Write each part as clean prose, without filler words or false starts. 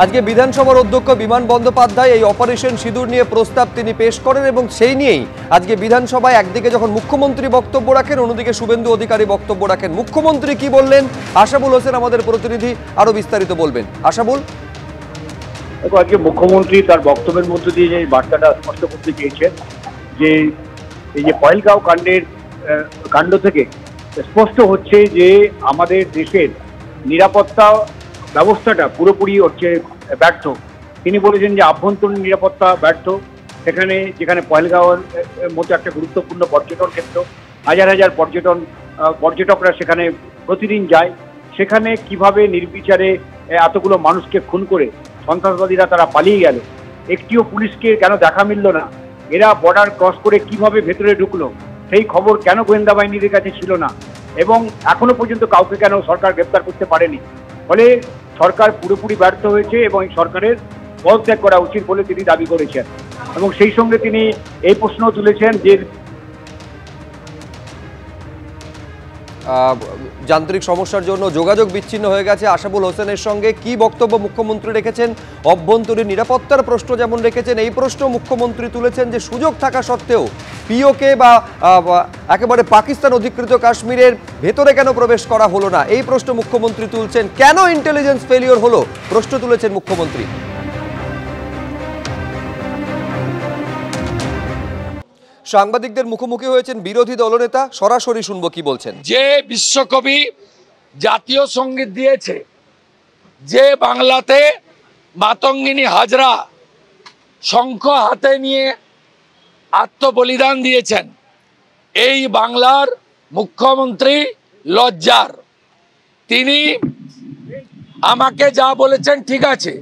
আজকে বিধানসভার অধ্যক্ষ বিমান বন্দ্যোপাধ্যায় এই অপারেশন সিঁদুর নিয়ে প্রস্তাব তিনি পেশ করেন এবং সেই নিয়েই আজকে বিধানসভায় একদিকে যখন মুখ্যমন্ত্রী বক্তব্য রাখেন, অন্যদিকে শুভেন্দু অধিকারী বক্তব্য রাখেন। মুখ্যমন্ত্রী কি বললেন আশাবুল হোসেন আমাদের প্রতিনিধি আরো বিস্তারিত বলবেন। আশাবুল, দেখো, আজকে মুখ্যমন্ত্রী তার বক্তব্যের মধ্য দিয়ে যে বার্তাটা স্পষ্ট করতে চেয়েছেন যে এই যে পহেলগাঁও কাণ্ড থেকে স্পষ্ট হচ্ছে যে আমাদের দেশের নিরাপত্তা ব্যবস্থাটা পুরোপুরি হচ্ছে ব্যর্থ। তিনি বলেছেন যে আভ্যন্তরীণ নিরাপত্তা ব্যর্থ। যেখানে পহেলগাঁওয়ের মতো একটা গুরুত্বপূর্ণ পর্যটন ক্ষেত্র, হাজার হাজার পর্যটকরা সেখানে প্রতিদিন যায়, সেখানে কিভাবে নির্বিচারে এতগুলো মানুষকে খুন করে সন্ত্রাসবাদীরা তারা পালিয়ে গেল, একটিও পুলিশকে কেন দেখা মিলল না, এরা বর্ডার ক্রস করে কিভাবে ভেতরে ঢুকলো, সেই খবর কেন গোয়েন্দা বাহিনীর কাছে ছিল না, এবং এখনো পর্যন্ত কাউকে কেন সরকার গ্রেপ্তার করতে পারেনি। ফলে সরকার পুরোপুরি ব্যর্থ হয়েছে এবং এই সরকারের পদত্যাগ করা উচিত বলে তিনি দাবি করেছেন। এবং সেই সঙ্গে তিনি এই প্রশ্নও তুলেছেন যে যান্ত্রিক সমস্যার জন্য যোগাযোগ বিচ্ছিন্ন হয়ে গেছে। আশাবুল হোসেনের সঙ্গে কি বক্তব্য মুখ্যমন্ত্রী রেখেছেন? অভ্যন্তরীণ নিরাপত্তার প্রশ্ন যেমন রেখেছেন, এই প্রশ্ন মুখ্যমন্ত্রী তুলেছেন যে সুযোগ থাকা সত্ত্বেও পিওকে বা একেবারে পাকিস্তান অধিকৃত কাশ্মীরের ভেতরে কেন প্রবেশ করা হলো না, এই প্রশ্ন মুখ্যমন্ত্রী তুলছেন। কেন ইন্টেলিজেন্স ফেলিওর হলো, প্রশ্ন তুলেছেন মুখ্যমন্ত্রী। সাংবাদিকদের মুখোমুখি হয়েছেন বিরোধী দলনেতা, সরাসরি শুনবো কি বলছেন। যে বিশ্বকবি জাতীয় সঙ্গীত দিয়েছে, যে বাংলাতে মাতঙ্গিনী হাজরা শঙ্খ হাতে নিয়ে আত্মবলিদান দিয়েছেন, এই বাংলার মুখ্যমন্ত্রী লজ্জার। তিনি আমাকে যা বলেছেন ঠিক আছে,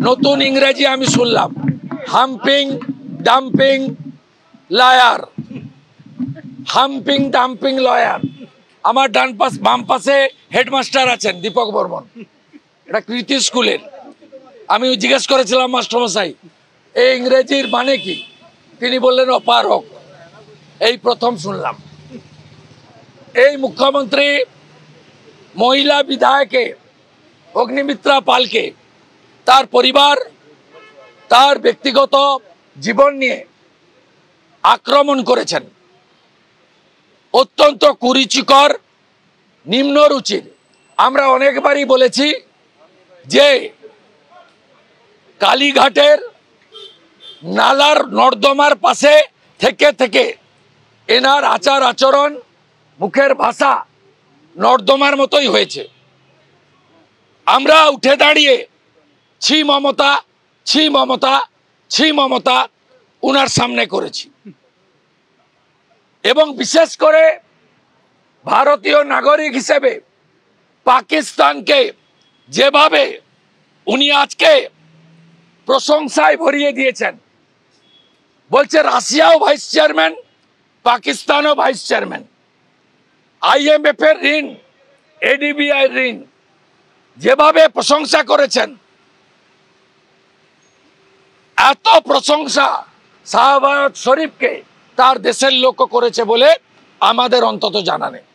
নতুন ইংরেজি আমি শুনলাম, humping dumping lawyer, humping dumping lawyer. আমার বাম পাশে হেডমাস্টার আছেন দীপক বর্মন, এটা কৃতি স্কুলের। আমি জিজ্ঞেস করেছিলাম মাস্টারমশাই এই ইংরেজির মানে কি, তিনি বললেন অপারক। এই প্রথম শুনলাম। এই মুখ্যমন্ত্রী মহিলা বিধায়কে অগ্নিমিত্রা পালকে, তার পরিবার, তার ব্যক্তিগত জীবন নিয়ে আক্রমণ করেছেন। অত্যন্ত কুরুচিকর, নিম্নরুচির। আমরা অনেকবারই বলেছি যে কালীঘাটের নালার নর্দমার পাশে থেকে থেকে এনার আচার আচরণ, মুখের ভাষা নর্দমার মতোই হয়েছে। আমরা উঠে দাঁড়িয়ে ছি মমতা, ছি মমতা, ছি মমতা উনার সামনে করেছি। এবং বিশেষ করে ভারতীয় নাগরিক হিসেবে পাকিস্তানকে যেভাবে উনি আজকে প্রশংসায় ভরিয়ে দিয়েছেন, বলছে রাশিয়াও ভাইস চেয়ারম্যান, পাকিস্তানও ভাইস চেয়ারম্যান, IMF এর ঋণ, ADBI ঋণ, যেভাবে প্রশংসা করেছেন, এত প্রশংসা শাহবাজ শরীফকে তার দেশের লোক করেছে বলে আমাদের অন্তত জানা নেই।